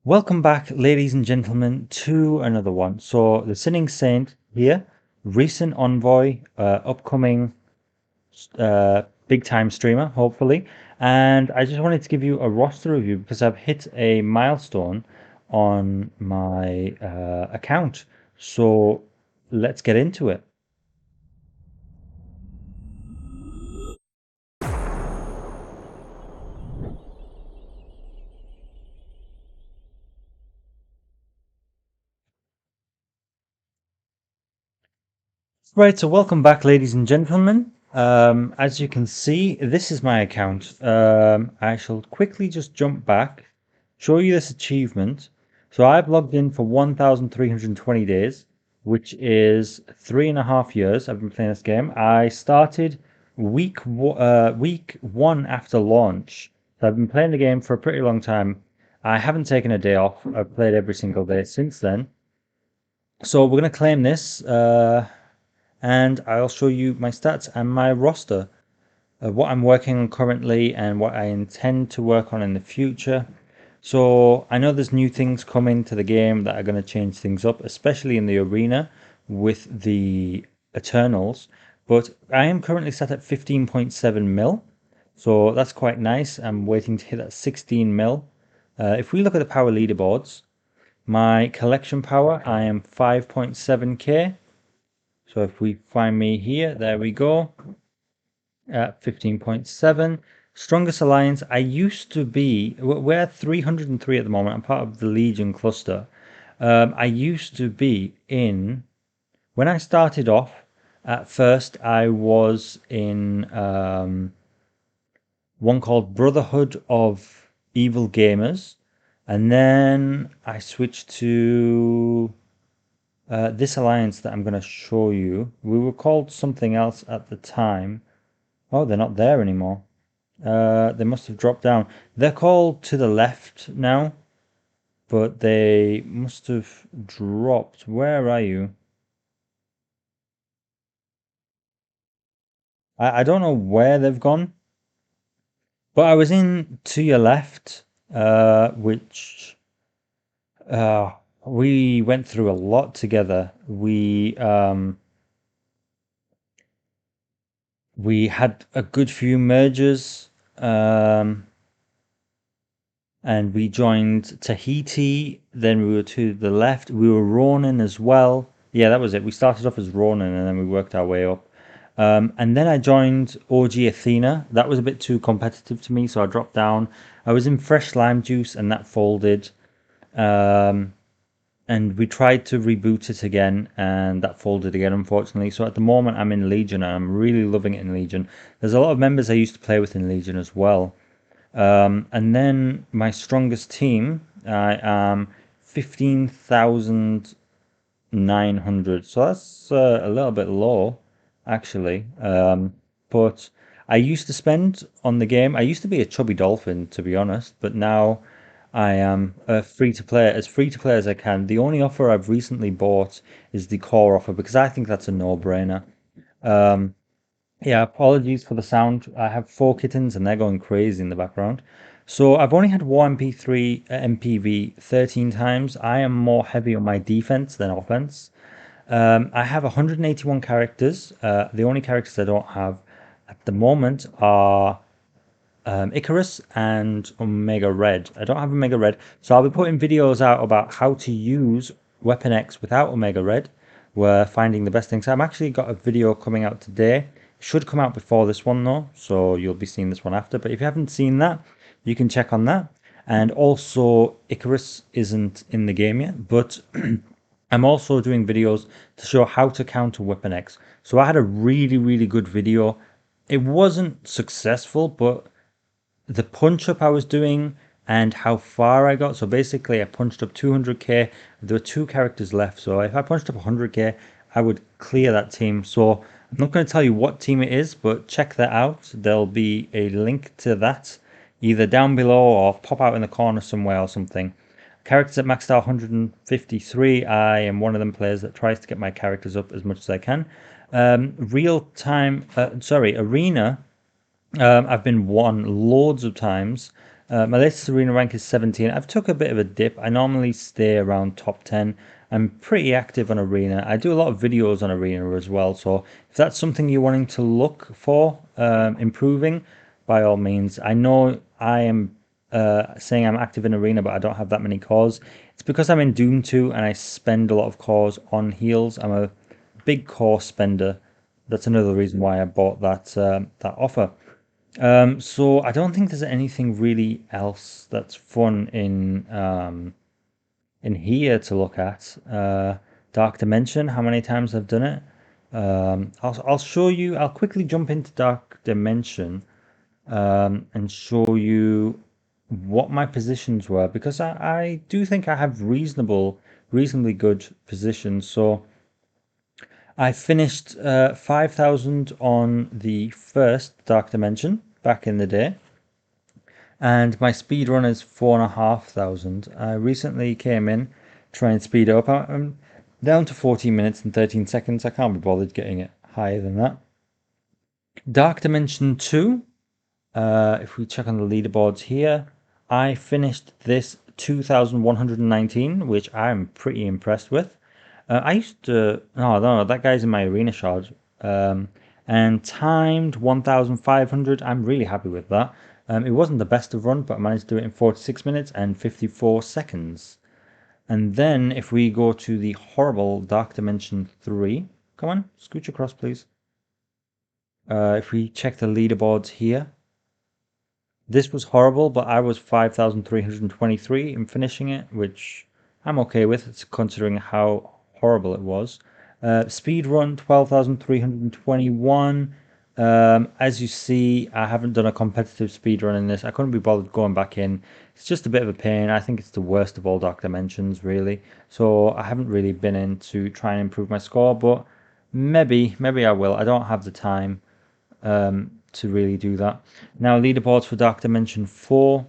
Welcome back, ladies and gentlemen, to another one. So, the Sinning Saint here, recent envoy, upcoming big time streamer, hopefully. And I just wanted to give you a roster review because I've hit a milestone on my account. So, let's get into it. Right, so welcome back, ladies and gentlemen. As you can see, this is my account. I shall quickly just jump back, show you this achievement. So I've logged in for 1,320 days, which is 3.5 years I've been playing this game. I started week one after launch. So I've been playing the game for a pretty long time. I haven't taken a day off. I've played every single day since then. So we're going to claim this. And I'll show you my stats and my roster of what I'm working on currently and what I intend to work on in the future. So I know there's new things coming to the game that are going to change things up, especially in the arena with the Eternals. But I am currently set at 15.7 mil. So that's quite nice. I'm waiting to hit that 16 mil. If we look at the power leaderboards, my collection power, I am 5.7k. So if we find me here, there we go, at 15.7. Strongest Alliance, I used to be, we're 303 at the moment. I'm part of the Legion cluster. I used to be in, when I started off, at first I was in one called Brotherhood of Evil Gamers. And then I switched to this alliance that I'm going to show you. We were called something else at the time. Oh, they're not there anymore. They must have dropped down. They're called To the Left now, but they must have dropped. Where are you? I don't know where they've gone, but I was in To Your Left, which uh, we went through a lot together. We had a good few mergers. And we joined Tahiti. Then we were to the left. We were Ronin as well. Yeah, that was it. We started off as Ronin and then we worked our way up. And then I joined Orgy Athena. That was a bit too competitive to me, so I dropped down. I was in Fresh Lime Juice and that folded. Um, and we tried to reboot it again and that folded again, unfortunately. So at the moment, I'm in Legion and I'm really loving it in Legion. There's a lot of members I used to play with in Legion as well. And then my strongest team, I am 15,900. So that's a little bit low, actually. But I used to spend on the game, I used to be a chubby dolphin, to be honest, but now I am a free to play, as free to play as I can. The only offer I've recently bought is the core offer because I think that's a no-brainer. Um, yeah, apologies for the sound. I have four kittens and they're going crazy in the background. So I've only had one MP3 MPV 13 times. I am more heavy on my defense than offense. I have 181 characters. The only characters I don't have at the moment are Icarus and Omega Red. I don't have Omega Red, so I'll be putting videos out about how to use Weapon X without Omega Red. We're finding the best things. I've actually got a video coming out today. It should come out before this one though, so you'll be seeing this one after. But if you haven't seen that, you can check on that. And also, Icarus isn't in the game yet, but I'm also doing videos to show how to counter Weapon X. So I had a really, really good video. It wasn't successful, but the punch up I was doing and how far I got. So basically, I punched up 200k. There were two characters left. So if I punched up 100k, I would clear that team. So I'm not going to tell you what team it is, but check that out. There'll be a link to that either down below or pop out in the corner somewhere or something. Characters at maxed out 153. I am one of them players that tries to get my characters up as much as I can. Arena. I've been won loads of times. My latest arena rank is 17. I've took a bit of a dip. I normally stay around top 10. I'm pretty active on arena. I do a lot of videos on arena as well. So if that's something you're wanting to look for, improving, by all means. I know I am saying I'm active in arena, but I don't have that many cores. It's because I'm in Doom 2 and I spend a lot of cores on heals. I'm a big core spender. That's another reason why I bought that offer. So I don't think there's anything really else that's fun in here to look at. Dark Dimension, how many times I've done it. I'll show you. I'll quickly jump into Dark Dimension and show you what my positions were because I do think I have reasonably good positions. So I finished 5,000 on the first Dark Dimension back in the day, and my speed run is 4,500. I recently came in trying to speed up. I'm down to 14 minutes and 13 seconds. I can't be bothered getting it higher than that. Dark Dimension 2, if we check on the leaderboards here, I finished this 2,119, which I'm pretty impressed with. I used to, no, that guy's in my arena shard, and timed 1,500. I'm really happy with that. It wasn't the best of run, but I managed to do it in 46 minutes and 54 seconds. And then if we go to the horrible Dark Dimension 3, come on, scooch across, please. If we check the leaderboards here, this was horrible, but I was 5,323 in finishing it, which I'm okay with, considering how horrible it was. Speed run 12,321. As you see, I haven't done a competitive speed run in this. I couldn't be bothered going back in. It's just a bit of a pain. I think it's the worst of all Dark Dimensions, really. So I haven't really been in to try and improve my score, but maybe I will. I don't have the time to really do that. Now, leaderboards for Dark Dimension 4.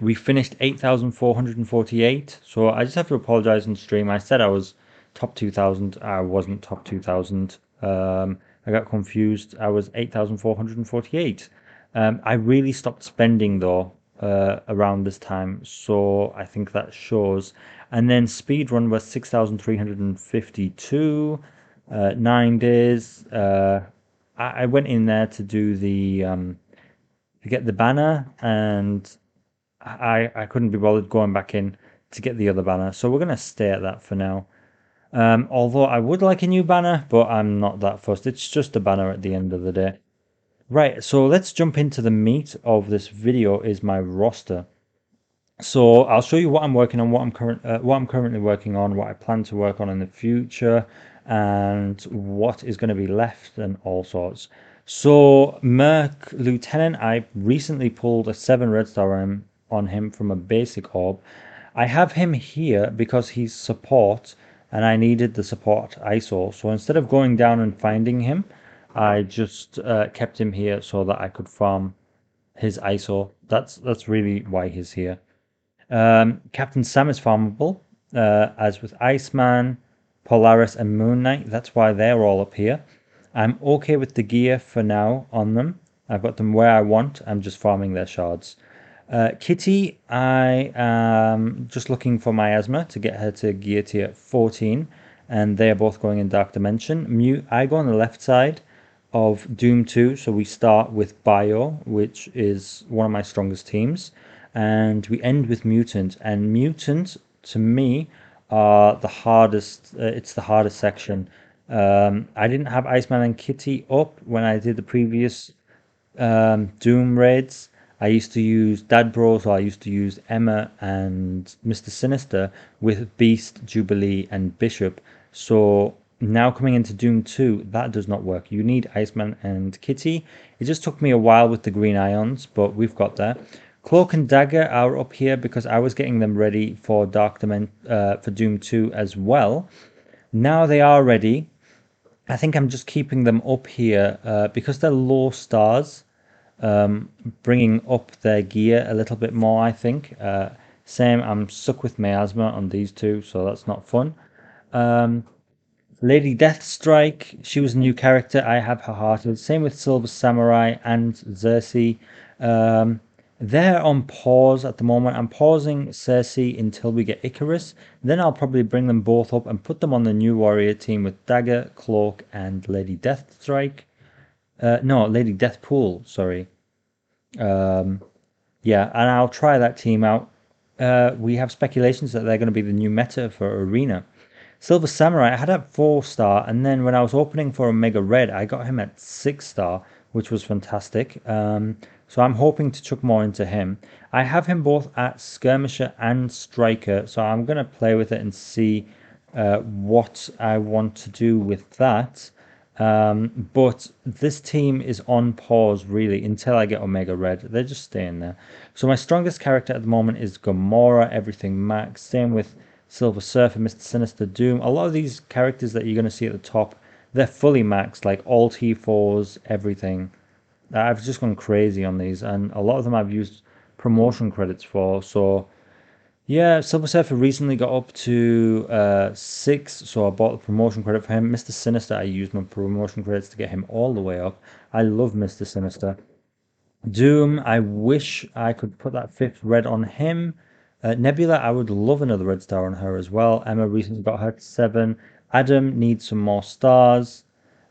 We finished 8,448. So I just have to apologize on stream. I said I was top 2,000. I wasn't top 2,000. I got confused. I was 8,448. I really stopped spending though around this time. So I think that shows. And then speedrun was 6,352. 9 days. I went in there to do to get the banner, and I couldn't be bothered going back in to get the other banner, so we're gonna stay at that for now. Although I would like a new banner, but I'm not that fussed. It's just a banner at the end of the day. Right, so let's jump into the meat of this video is my roster. So I'll show you what I'm working on, what I'm currently working on, what I plan to work on in the future, and what is going to be left and all sorts. So Merc Lieutenant, I recently pulled a 7 red star on him from a basic orb. I have him here because he's support and I needed the support ISO. So instead of going down and finding him, I just kept him here so that I could farm his ISO. That's really why he's here. Captain Sam is farmable, as with Iceman, Polaris, and Moon Knight. That's why they're all up here. I'm okay with the gear for now on them. I've got them where I want. I'm just farming their shards. Kitty, I am just looking for miasma to get her to gear tier 14, and they are both going in Dark Dimension. Mute, I go on the left side of Doom 2, so we start with Bio, which is one of my strongest teams, and we end with Mutant. And Mutant, to me, are the hardest. It's the hardest section. I didn't have Iceman and Kitty up when I did the previous Doom raids. I used to use Dad Bros, or I used to use Emma and Mr. Sinister with Beast, Jubilee, and Bishop. So now coming into Doom 2, that does not work. You need Iceman and Kitty. It just took me a while with the green ions, but we've got there. Cloak and Dagger are up here because I was getting them ready for for Doom 2 as well. Now they are ready. I think I'm just keeping them up here because they're low stars, bringing up their gear a little bit more, I think. Same, I'm stuck with miasma on these two, so that's not fun. Lady Deathstrike, she was a new character. I have her hearted. Same with Silver Samurai and Xerxes. They're on pause at the moment. I'm pausing Cersei until we get Icarus. Then I'll probably bring them both up and put them on the new warrior team with Dagger, Cloak, and Lady Deathstrike. No, Lady Deathpool, sorry. Um, yeah, and I'll try that team out. We have speculations that they're going to be the new meta for Arena. Silver Samurai, I had at 4 star, and then when I was opening for Omega Red, I got him at 6 star, which was fantastic. So I'm hoping to chuck more into him. I have him both at Skirmisher and Striker, so I'm going to play with it and see what I want to do with that. But this team is on pause really until I get Omega Red. They're just staying there. So my strongest character at the moment is Gamora, everything max. Same with Silver Surfer, Mr. Sinister, Doom. A lot of these characters that you're going to see at the top, they're fully maxed, like all T4s, everything. I've just gone crazy on these, and a lot of them I've used promotion credits for. So yeah, Silver Surfer recently got up to 6, so I bought the promotion credit for him. Mr. Sinister, I used my promotion credits to get him all the way up. I love Mr. Sinister. Doom, I wish I could put that 5th red on him. Nebula, I would love another red star on her as well. Emma recently got her to 7. Adam needs some more stars.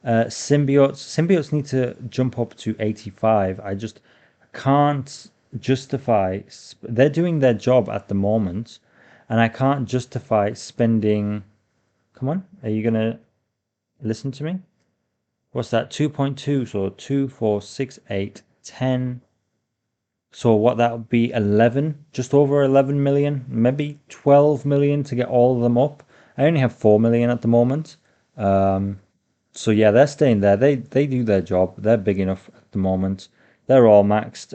Symbiotes need to jump up to 85. I just can't justify. They're doing their job at the moment, and I can't justify spending. Come on, are you gonna listen to me? What's that? 2.2, so 2, 4, 6, 8, 10. So what that would be 11, just over 11 million, maybe 12 million to get all of them up. I only have 4 million at the moment. Um, so yeah, they're staying there. They do their job. They're big enough at the moment. They're all maxed.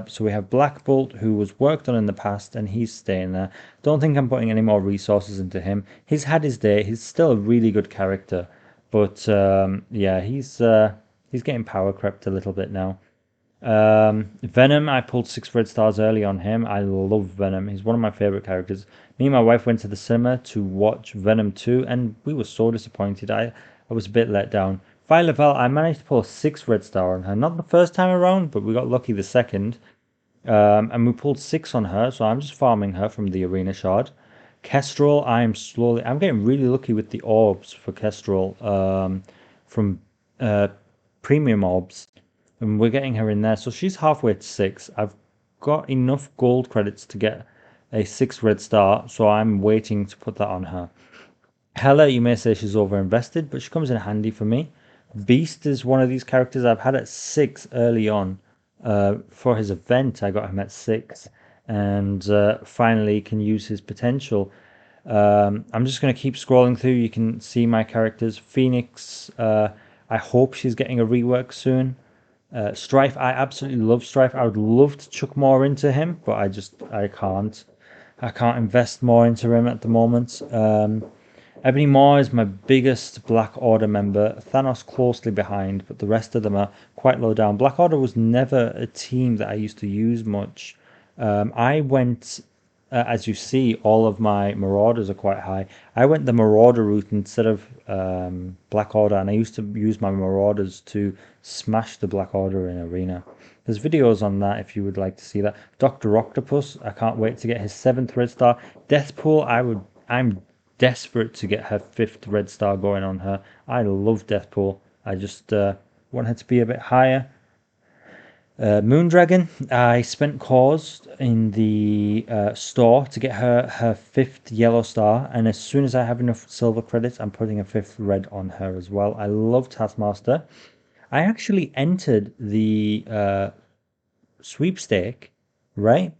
So we have Black Bolt, who was worked on in the past, and he's staying there. Don't think I'm putting any more resources into him. He's had his day. He's still a really good character, but yeah, he's getting power crept a little bit now. Venom, I pulled 6 red stars early on him. I love Venom. He's one of my favorite characters. Me and my wife went to the cinema to watch Venom 2, and we were so disappointed. I was a bit let down. Phyla-Vel, I managed to pull a 6 red star on her. Not the first time around, but we got lucky the second. And we pulled 6 on her, so I'm just farming her from the arena shard. Kestrel, I'm getting really lucky with the orbs for Kestrel from uh, premium orbs, and we're getting her in there. So she's halfway to 6. I've got enough gold credits to get a 6 red star, so I'm waiting to put that on her. Hela, you may say she's overinvested, but she comes in handy for me. Beast is one of these characters I've had at 6 early on. For his event, I got him at 6, and finally can use his potential. I'm just going to keep scrolling through. You can see my characters. Phoenix, I hope she's getting a rework soon. Strife, I absolutely love Strife. I would love to chuck more into him, but I can't. I can't invest more into him at the moment. Ebony Maw is my biggest Black Order member. Thanos closely behind, but the rest of them are quite low down. Black Order was never a team that I used to use much. I went, as you see, all of my Marauders are quite high. I went the Marauder route instead of Black Order, and I used to use my Marauders to smash the Black Order in Arena. There's videos on that if you would like to see that. Dr. Octopus, I can't wait to get his 7th red star. Deathpool, I'm desperate to get her 5th red star going on her. I love Deathpool. I just want her to be a bit higher. Moondragon, I spent cores in the store to get her 5th yellow star, and as soon as I have enough silver credits, I'm putting a 5th red on her as well. I love Taskmaster. I actually entered the sweepstake, right,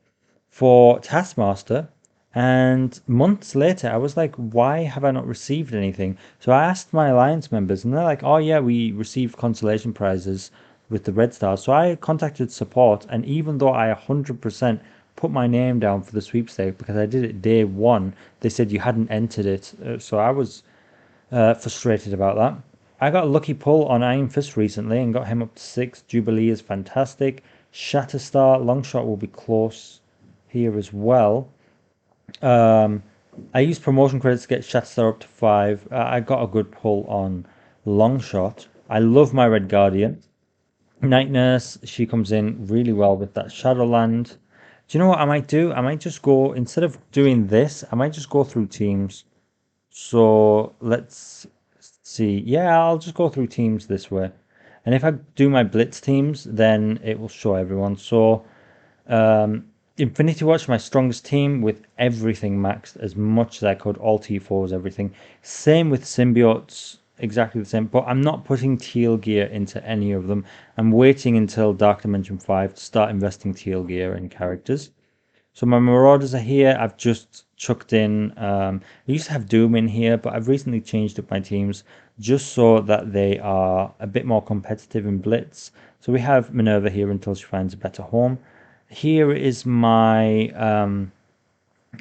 for Taskmaster, and months later I was like, why have I not received anything? So I asked my alliance members, and they're like, oh yeah, we received consolation prizes with the red stars. So I contacted support, and even though I 100% put my name down for the sweepstake because I did it day 1, they said you hadn't entered it. So I was frustrated about that. I got a lucky pull on Iron Fist recently and got him up to 6. Jubilee is fantastic. Shatterstar, Longshot will be close here as well. I used promotion credits to get Shatterstar up to 5. I got a good pull on Longshot. I love my Red Guardian. Night Nurse, she comes in really well with that Shadowland. Do you know what I might do? I might just go, instead of doing this, I might just go through teams. So let's see. Yeah, I'll just go through teams this way. And if I do my blitz teams, then it will show everyone. So um, Infinity Watch, my strongest team with everything maxed as much as I could, all T4s, everything. Same with symbiotes, exactly the same. But I'm not putting teal gear into any of them. I'm waiting until Dark Dimension 5 to start investing teal gear in characters. So my Marauders are here. I've just chucked in. I used to have Doom in here, but I've recently changed up my teams just so that they are a bit more competitive in Blitz. So we have Minerva here until she finds a better home. Here is my.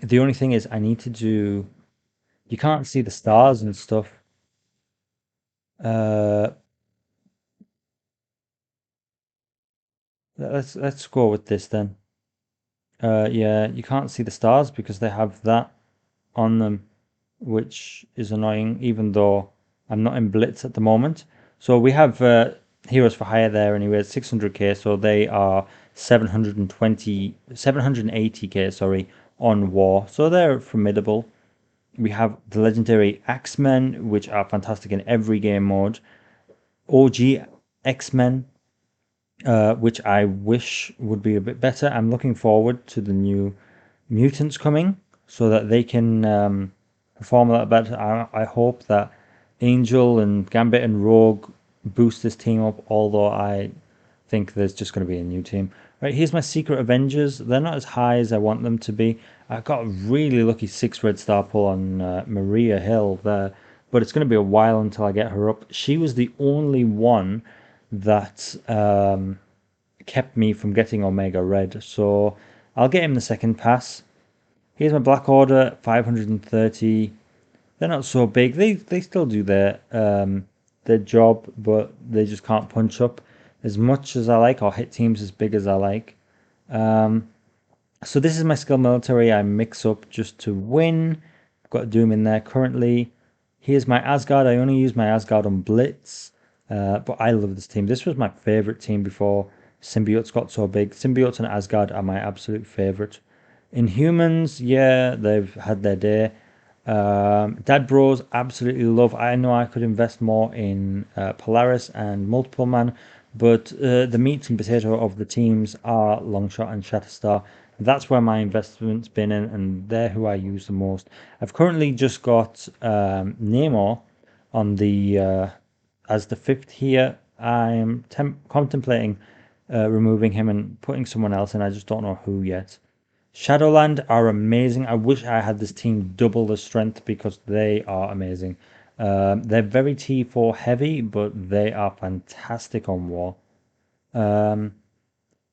The only thing is, I need to do. You can't see the stars and stuff. Uh, let's go with this then. Yeah, you can't see the stars because they have that on them, which is annoying, even though I'm not in Blitz at the moment. So we have Heroes for Hire there anyway, 600k, so they are 780k, sorry, on War. So they're formidable. We have the legendary Axemen, which are fantastic in every game mode. OG X-Men, which I wish would be a bit better. I'm looking forward to the new mutants coming so that they can perform a lot better. I hope that Angel and Gambit and Rogue boost this team up, although I think there's just going to be a new team. Right, here's my Secret Avengers. They're not as high as I want them to be. I got a really lucky 6 red star pull on Maria Hill there, but it's going to be a while until I get her up. She was the only one that kept me from getting Omega Red, so I'll get him the second pass. Here's my Black Order, 530. They're not so big. They still do their job, but they just can't punch up as much as I like or hit teams as big as I like. So this is my skill military. I mix up just to win. I've got Doom in there currently. Here's my Asgard. I only use my Asgard on Blitz, but I love this team. This was my favorite team before Symbiotes got so big. Symbiotes and Asgard are my absolute favorite. Inhumans, yeah, they've had their day. Dad Bros, absolutely love. I know I could invest more in Polaris and Multiple Man, but the meat and potato of the teams are Longshot and Shatterstar. That's where my investment's been in, and they're who I use the most. I've currently just got Namor on the as the fifth here. I'm contemplating removing him and putting someone else in. I just don't know who yet. Shadowland are amazing. I wish I had this team double the strength because they are amazing. They're very T4 heavy, but they are fantastic on War.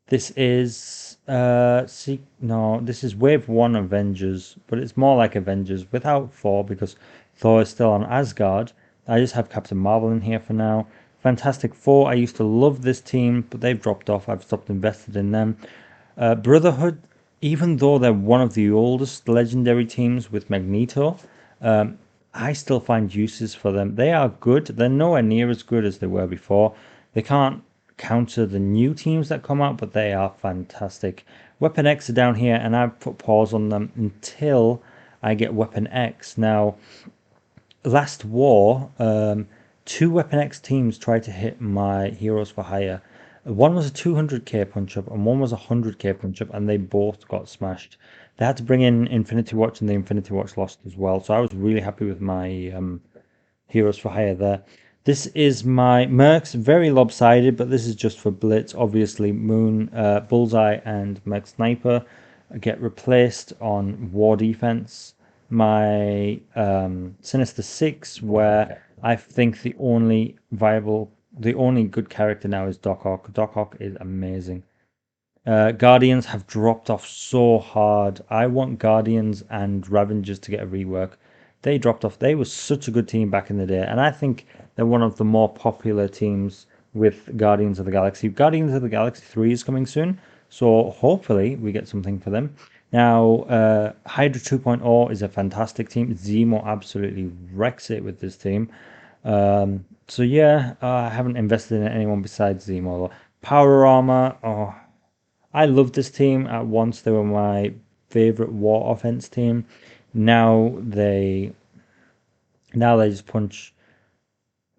This is no, this is Wave 1 Avengers, but it's more like Avengers without Thor because Thor is still on Asgard. I just have Captain Marvel in here for now. Fantastic Four, I used to love this team, but they've dropped off. I've stopped invested in them. Brotherhood, even though they're one of the oldest legendary teams with Magneto, I still find uses for them. They are good. They're nowhere near as good as they were before. They can't counter the new teams that come out, but they are fantastic. Weapon X are down here, and I've put pause on them until I get Weapon X. Now, last war, two Weapon X teams tried to hit my Heroes for Hire. One was a 200k punch up and one was a 100k punch up, and they both got smashed. They had to bring in Infinity Watch, and the Infinity Watch lost as well. So I was really happy with my Heroes for Hire there. This is my Mercs, very lopsided, but this is just for Blitz. Obviously, Moon, Bullseye, and Merc Sniper get replaced on War Defense. My Sinister Six, where I think the only good character now is Doc Ock. Doc Ock is amazing. Guardians have dropped off so hard. I want Guardians and Ravengers to get a rework. They dropped off. They were such a good team back in the day, and I think they're one of the more popular teams with Guardians of the Galaxy. Guardians of the Galaxy 3 is coming soon, so hopefully we get something for them. Now, Hydra 2.0 is a fantastic team. Zemo absolutely wrecks it with this team. So yeah, I haven't invested in anyone besides Zemo. Power Armor, oh, I loved this team. At once they were my favorite war offense team. Now they now they just punch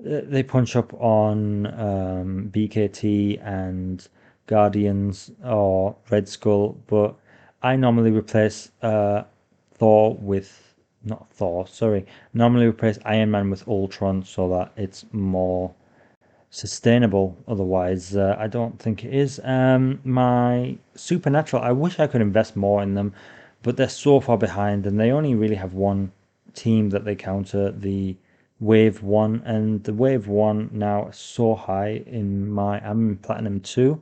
up on BKT and Guardians or Red Skull, but I normally replace Thor with not Thor, sorry. Normally replace Iron Man with Ultron so that it's more sustainable. Otherwise, I don't think it is. My Supernatural, I wish I could invest more in them, but they're so far behind, and they only really have one team that they counter, the Wave One, and the Wave One now is so high in my. I'm in Platinum Two,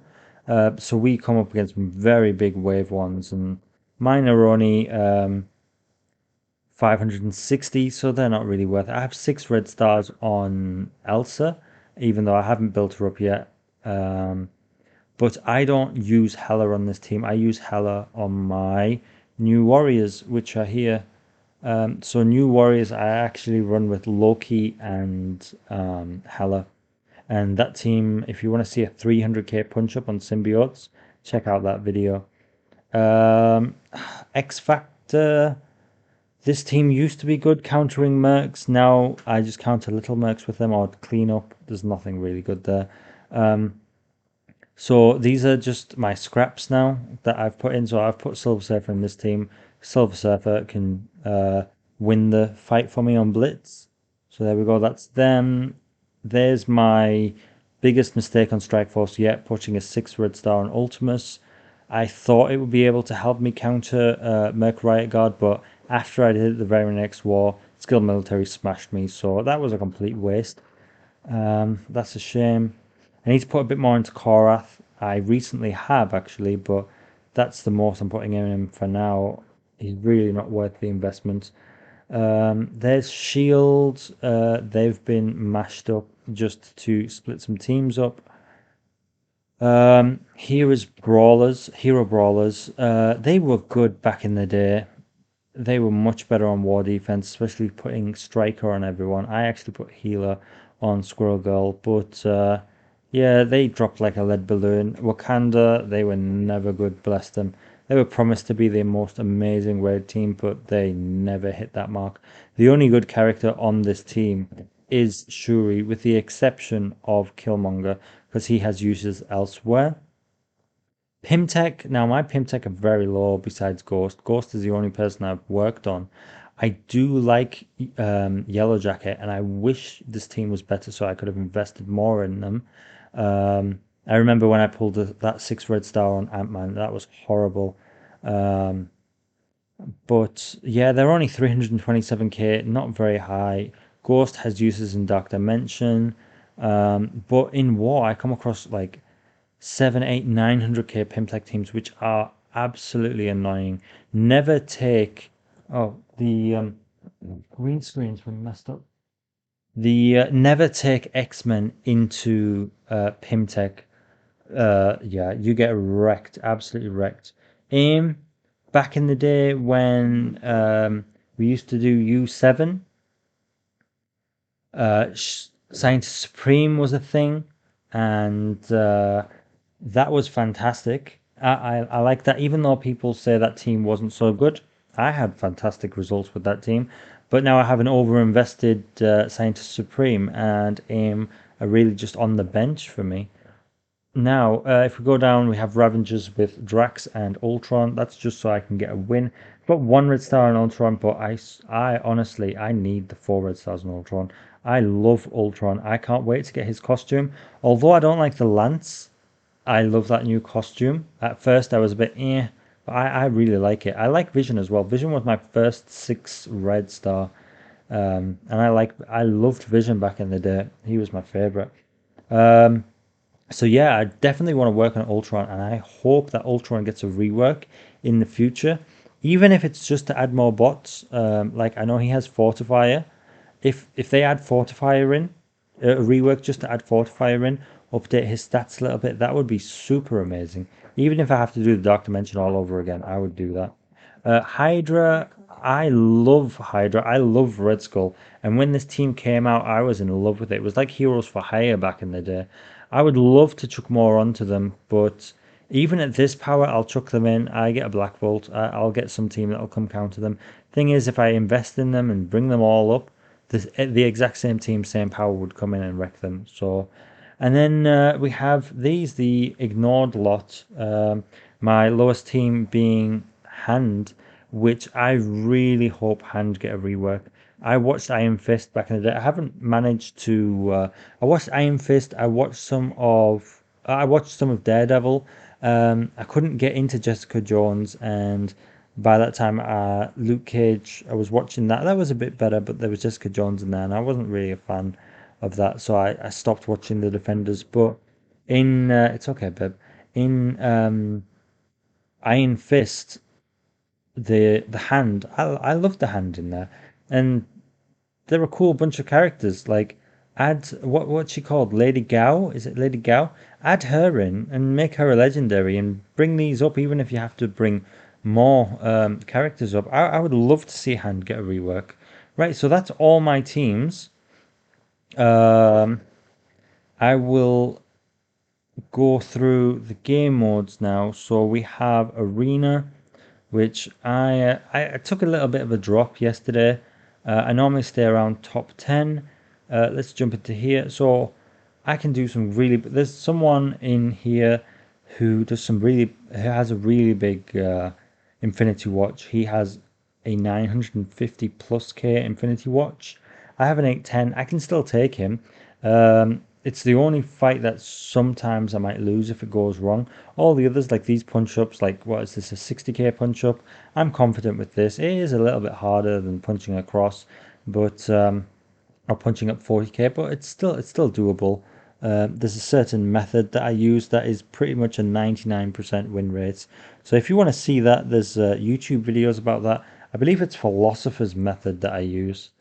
so we come up against some very big Wave Ones, and mine are only 560, so they're not really worth it. I have 6 red stars on Elsa, even though I haven't built her up yet. Um, but I don't use Hela on this team. I use Hela on my new warriors, which are here. So new warriors, I actually run with Loki and Hela. And that team, if you want to see a 300k punch up on symbiotes, check out that video. Um, X Factor. This team used to be good countering mercs. Now I just counter little mercs with them or clean up. There's nothing really good there. So these are just my scraps now that I've put in. So I've put Silver Surfer in this team. Silver Surfer can win the fight for me on Blitz. So there we go. That's them. There's my biggest mistake on Strike Force yet, putting a 6 red star on Ultimus. I thought it would be able to help me counter Merc Riot Guard, but after I did it the very next war, Skill Military smashed me, so that was a complete waste. That's a shame. I need to put a bit more into Korath. I recently have actually, but that's the most I'm putting in him for now. He's really not worth the investment. There's Shield. They've been mashed up just to split some teams up. Here is Brawlers, Hero Brawlers. They were good back in the day. They were much better on war defense, especially putting Striker on everyone. I actually put Healer on Squirrel Girl, but yeah, they dropped like a lead balloon. Wakanda, they were never good, bless them. They were promised to be the most amazing raid team, but they never hit that mark. The only good character on this team is Shuri, with the exception of Killmonger, because he has uses elsewhere. Pimtech, now my Pimtech are very low besides Ghost. Ghost is the only person I've worked on. I do like Yellow Jacket, and I wish this team was better so I could have invested more in them. I remember when I pulled that 6 red star on Ant-Man, that was horrible. But yeah, they're only 327k, not very high. Ghost has uses in Dark Dimension. But in War, I come across like 7, 8, 900k Pimtech teams, which are absolutely annoying. Never take. Oh, the green screen's been messed up. The never take X-Men into Pimtech. Yeah, you get wrecked, absolutely wrecked. Um, Back in the day when we used to do U7, Scientist Supreme was a thing, and that was fantastic. I like that, even though people say that team wasn't so good. I had fantastic results with that team, but now I have an over-invested Scientist Supreme, and AIM are really just on the bench for me. Now, if we go down, we have Ravengers with Drax and Ultron. That's just so I can get a win. I've got 1 red star on Ultron, but I honestly, I need the 4 red stars on Ultron. I love Ultron. I can't wait to get his costume. Although I don't like the lance, I love that new costume. At first, I was a bit but I really like it. I like Vision as well. Vision was my first 6 red star, and I loved Vision back in the day. He was my favorite. So yeah, I definitely want to work on Ultron, and I hope that Ultron gets a rework in the future, even if it's just to add more bots. Like I know he has Fortifier. If they add Fortifier in, a rework just to add Fortifier in, update his stats a little bit, that would be super amazing. Even if I have to do the Dark Dimension all over again, I would do that. Hydra, I love Hydra. I love Red Skull. And when this team came out, I was in love with it. It was like Heroes for Hire back in the day. I would love to chuck more onto them, but Even at this power, I'll chuck them in. I get a Black Bolt. I'll get some team that'll come counter them. Thing is, if I invest in them and bring them all up, the exact same team, same power would come in and wreck them. So, and then we have the ignored lot. My lowest team being Hand, which I really hope Hand get a rework. I watched Iron Fist back in the day. I haven't managed to. I watched Iron Fist. I watched some of Daredevil. I couldn't get into Jessica Jones, and by that time, Luke Cage. I was watching that. That was a bit better, but there was Jessica Jones in there, and I wasn't really a fan of that, so I stopped watching the Defenders. But in it's okay, babe. In Iron Fist, the hand, I love the hand in there, and they're a cool bunch of characters. Like, add what's she called? Lady Gao? Is it Lady Gao? Add her in and make her a legendary, and bring these up. Even if you have to bring more characters up, I would love to see Hand get a rework. Right, so that's all my teams. Um, I will go through the game modes now. So we have Arena, which I took a little bit of a drop yesterday. I normally stay around top 10. Let's jump into here. So I can do some really. There's someone in here who does some really. Who has a really big Infinity Watch. He has a 950 plus K Infinity Watch. I have an 810. I can still take him. It's the only fight that sometimes I might lose if it goes wrong. All the others, like these punch ups, like what is this, a 60k punch up? I'm confident with this. It is a little bit harder than punching across, but or punching up 40k, but it's still doable. There's a certain method that I use that is pretty much a 99% win rate. So if you want to see that, there's YouTube videos about that. I believe it's Philosopher's method that I use.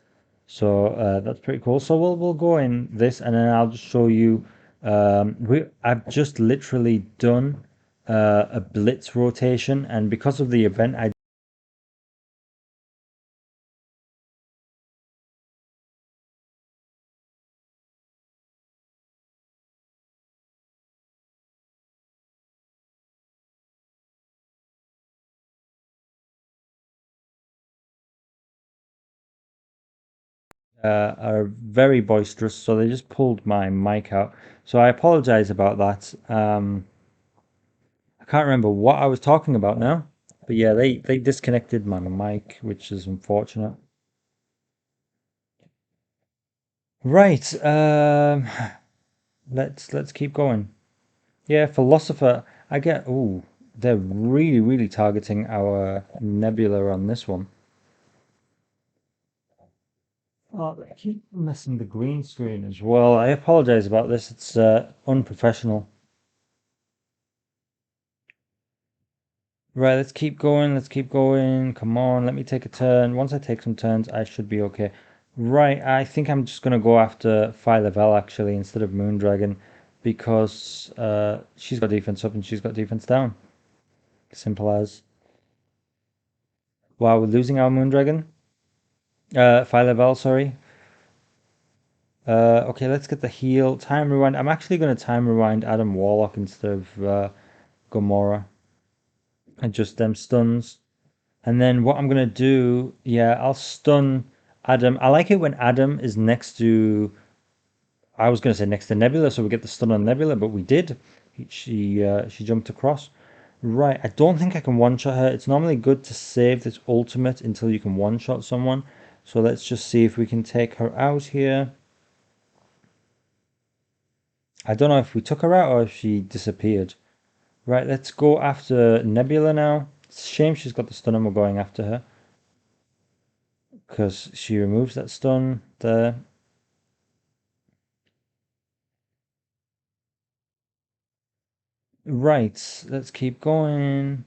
So that's pretty cool. So we'll go in this, and then I'll just show you. I've just literally done a blitz rotation, and because of the event, I are very boisterous, so they just pulled my mic out. So I apologize about that. I can't remember what I was talking about now, but yeah, they disconnected my mic, which is unfortunate. Right. Let's keep going. Yeah, philosopher. I get. Ooh, they're really targeting our nebula on this one. Oh, they keep messing the green screen as well. I apologize about this. It's unprofessional. Right, let's keep going. Let's keep going. Come on, let me take a turn. Once I take some turns, I should be okay. Right, I think I'm just gonna go after Phyla actually instead of Moondragon because she's got defense up and she's got defense down. Simple as. Wow, we're losing our Moondragon. Phyla, sorry. Okay, let's get the heal. Time rewind. I'm actually going to time rewind Adam Warlock instead of Gamora. And just them stuns. And then what I'm going to do, yeah, I'll stun Adam. I like it when Adam is next to, I was going to say next to Nebula, so we get the stun on Nebula, but we did. She jumped across. Right, I don't think I can one-shot her. It's normally good to save this ultimate until you can one-shot someone. So let's just see if we can take her out here. I don't know if we took her out or if she disappeared. Right, let's go after Nebula now. It's a shame she's got the stun and we're going after her. Because she removes that stun there. Right, let's keep going.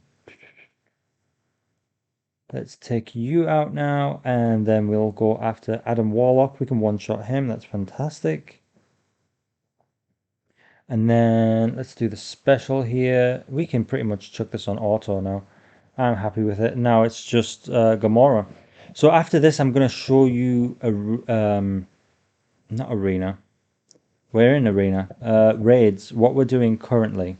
Let's take you out now. And then we'll go after Adam Warlock. We can one-shot him. That's fantastic. And then let's do the special here. We can pretty much chuck this on auto now. I'm happy with it. Now it's just Gamora. So after this, I'm going to show you not arena. We're in arena. Raids. What we're doing currently.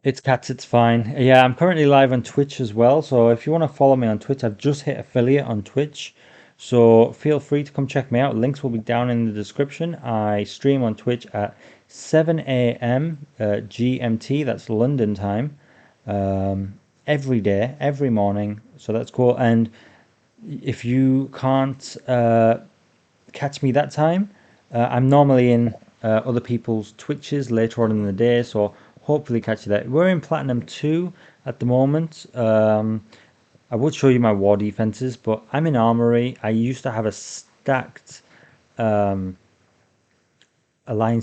It's cats, it's fine. Yeah, I'm currently live on Twitch as well. So if you want to follow me on Twitch, I've just hit affiliate on Twitch. So feel free to come check me out. Links will be down in the description. I stream on Twitch at 7 a.m. GMT, that's London time, every day, every morning. So that's cool. And if you can't catch me that time. I'm normally in other people's Twitches later on in the day, so hopefully catch you there. We're in Platinum 2 at the moment. I would show you my war defenses, but I'm in Armory. I used to have a stacked Alliance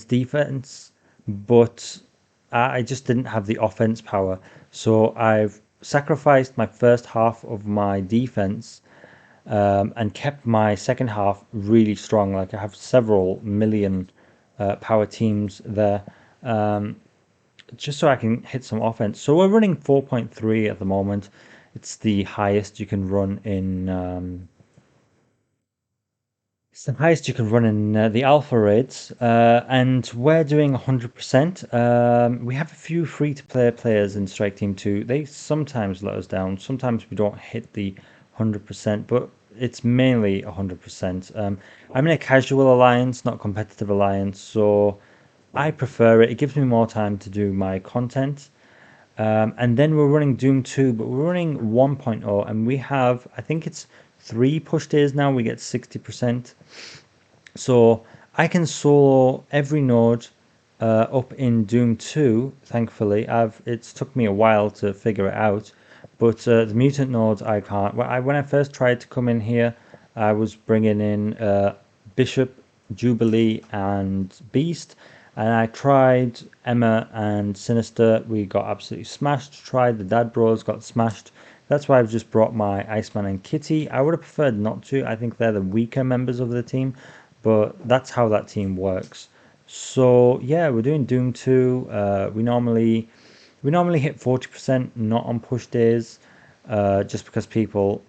defense, but I just didn't have the offense power. So I've sacrificed my first half of my defense and kept my second half really strong. Like I have several million power teams there, just so I can hit some offense. So we're running 4.3 at the moment. It's the highest you can run in. It's the highest you can run in the alpha raids, and we're doing 100%. We have a few free-to-play players in Strike Team 2. They sometimes let us down. Sometimes we don't hit the 100%, but it's mainly 100%. I'm in a casual alliance, not competitive alliance, so I prefer it. It gives me more time to do my content. And then we're running Doom 2, but we're running 1.0, and we have, I think it's 3 push days now. We get 60%. So I can solo every node up in Doom 2, thankfully. It's took me a while to figure it out, but the mutant nodes I can't. When I first tried to come in here, I was bringing in Bishop, Jubilee, and Beast, and I tried Emma and Sinister. We got absolutely smashed. Tried the Dad Bros, got smashed. That's why I've just brought my Iceman and Kitty. I would have preferred not to. I think they're the weaker members of the team, but that's how that team works. So yeah, we're doing Doom 2. We normally hit 40% not on push days, just because people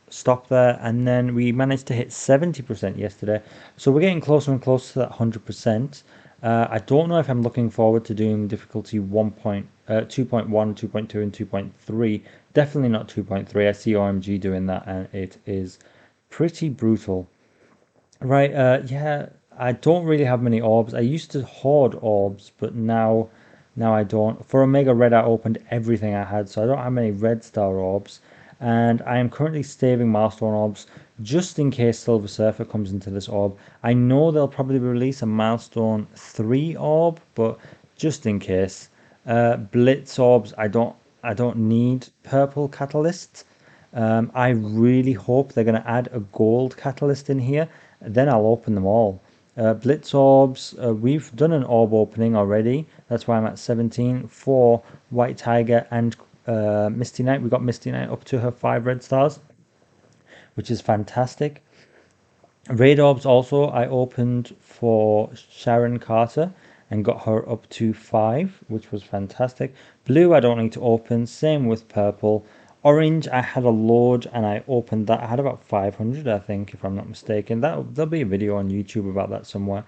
stop there, and then we managed to hit 70% yesterday. So we're getting closer and closer to that 100%. I don't know if I'm looking forward to doing difficulty 2.1, 2.2, and 2.3. Definitely not 2.3. I see OMG doing that, and it is pretty brutal. Right, yeah, I don't really have many orbs. I used to hoard orbs, but now I don't. For Omega Red, I opened everything I had, so I don't have many red star orbs. And I am currently saving milestone orbs just in case Silver Surfer comes into this orb. I know they'll probably release a milestone 3 orb, but just in case. Blitz orbs, I don't need purple catalysts. I really hope they're going to add a gold catalyst in here. Then I'll open them all. Blitz orbs, we've done an orb opening already. That's why I'm at 17 for White Tiger and Misty Knight. We got Misty Knight up to her 5 red stars, which is fantastic. Raid orbs also I opened for Sharon Carter and got her up to 5, which was fantastic. Blue I don't need to open, same with purple. Orange I had a load and I opened that. I had about 500, I think, if I'm not mistaken. There'll be a video on YouTube about that somewhere.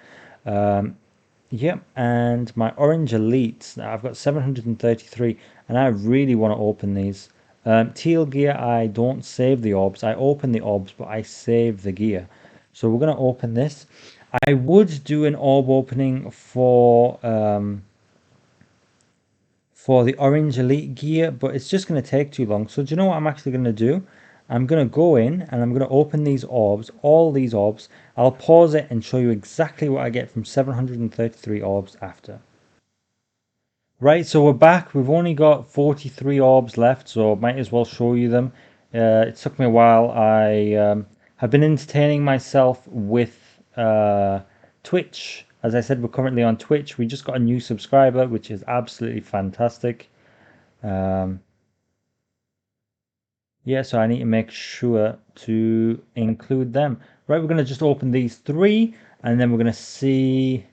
Yep, and my orange elites, I've got 733, and I really want to open these. Teal gear, I don't save the orbs. I open the orbs, but I save the gear. So we're going to open this. I would do an orb opening for the orange elite gear, but it's just going to take too long. So do you know what I'm actually going to do? I'm going to go in and I'm going to open these orbs, all these orbs. I'll pause it and show you exactly what I get from 733 orbs after. Right, so we're back. We've only got 43 orbs left, so might as well show you them. It took me a while. I have been entertaining myself with Twitch. As I said, we're currently on Twitch. We just got a new subscriber, which is absolutely fantastic. Um, yeah, so I need to make sure to include them. Right, we're going to just open these 3, and then we're going to see.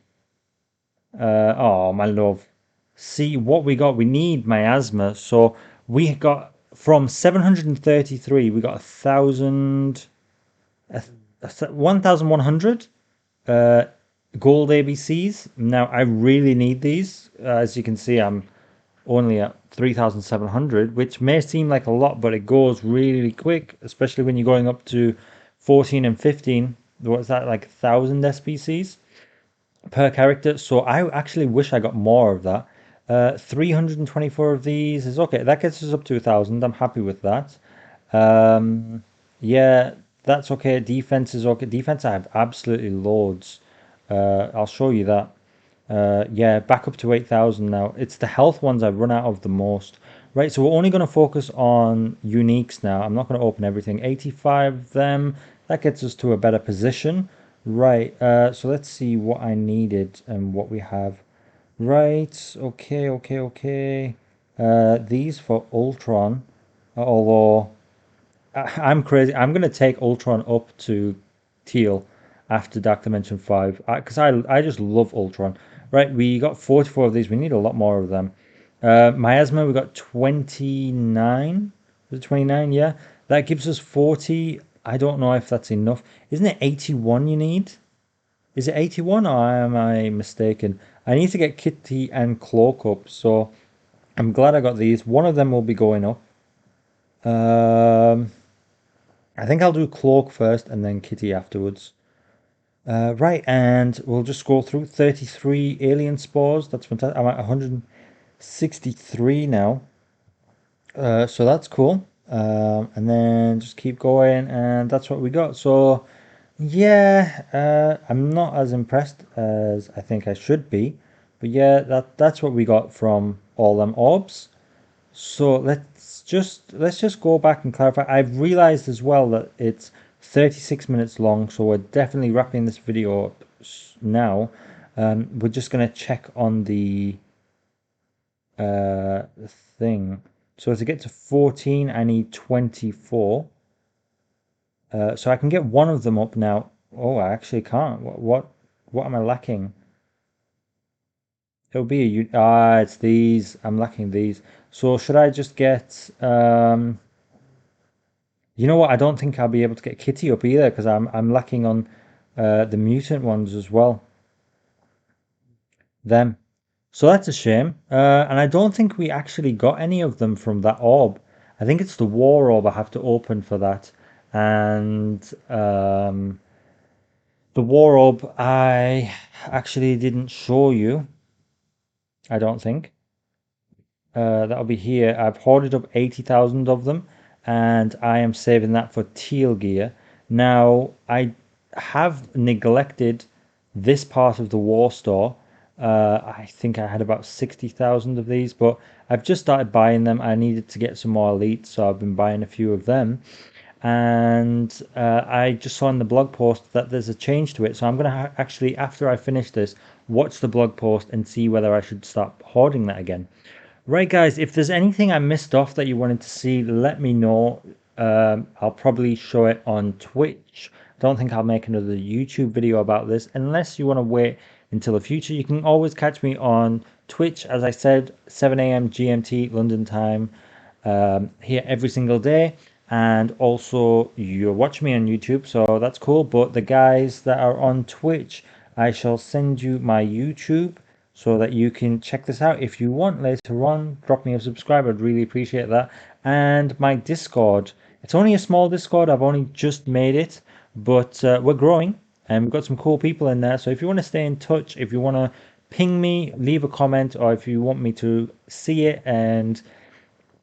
Oh, my love. See what we got. We need miasma. So we got from 733, we got 1,100 gold ABCs. Now I really need these. As you can see, I'm only at 3,700, which may seem like a lot, but it goes really quick, especially when you're going up to 14 and 15. What's that, like 1,000 SBCs per character? So I actually wish I got more of that. 324 of these is okay. That gets us up to 1,000. I'm happy with that. Yeah, that's okay. Defense is okay. Defense, I have absolutely loads. I'll show you that. Yeah, back up to 8,000 now. It's the health ones I've run out of the most. Right, so we're only going to focus on uniques now. I'm not going to open everything. 85 of them. That gets us to a better position. Right, so let's see what I needed and what we have. Right, okay. These for Ultron. Although I'm crazy. I'm gonna take Ultron up to teal after Dark Dimension 5 because I just love Ultron. Right, we got 44 of these. We need a lot more of them. Miasma, we got 29. Was it 29? Yeah, that gives us 40. I don't know if that's enough. Isn't it 81 you need? Is it 81 or am I mistaken? I need to get Kitty and Cloak up, so I'm glad I got these. One of them will be going up. Um, I think I'll do Cloak first and then Kitty afterwards. Right, and we'll just scroll through 33 alien spores. That's fantastic. I'm at 163 now. So that's cool. And then just keep going, and that's what we got. So, yeah, I'm not as impressed as I think I should be. But yeah, that's what we got from all them orbs. So let's just go back and clarify. I've realized as well that it's 36 minutes long, so we're definitely wrapping this video up now. We're just going to check on the thing. So to get to 14, I need 24. So I can get one of them up now. Oh, I actually can't. What am I lacking? It'll be it's these. I'm lacking these. So should I just get you know what? I don't think I'll be able to get Kitty up either because I'm lacking on the mutant ones as well. Them. So that's a shame. And I don't think we actually got any of them from that orb. I think it's the war orb I have to open for that. And the war orb I actually didn't show you, I don't think. That'll be here. I've hoarded up 80,000 of them and I am saving that for teal gear. Now, I have neglected this part of the war store. I think I had about 60,000 of these, but I've just started buying them. I needed to get some more elite, so I've been buying a few of them. And I just saw in the blog post that there's a change to it. So I'm going to actually, after I finish this, watch the blog post and see whether I should start hoarding that again. Right, guys, if there's anything I missed off that you wanted to see, let me know. I'll probably show it on Twitch. I don't think I'll make another YouTube video about this unless you want to wait until the future. You can always catch me on Twitch, as I said, 7 a.m. GMT London time, here every single day. And also, you're watching me on YouTube, so that's cool. But the guys that are on Twitch, I shall send you my YouTube so that you can check this out if you want later on. Drop me a subscribe, I'd really appreciate that. And my Discord, it's only a small Discord, I've only just made it, but we're growing and we've got some cool people in there. So if you want to stay in touch, if you want to ping me, leave a comment, or if you want me to see it and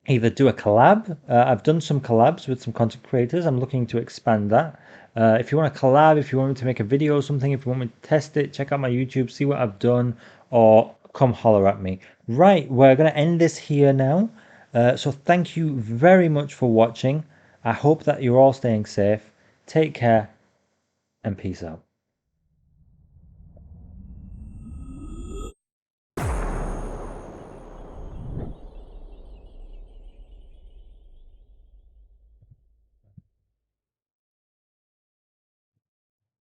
either do a collab. I've done some collabs with some content creators. I'm looking to expand that. If you want a collab, if you want me to make a video or something, if you want me to test it, check out my YouTube, see what I've done, or come holler at me. Right, we're going to end this here now. So thank you very much for watching. I hope that you're all staying safe. Take care and peace out.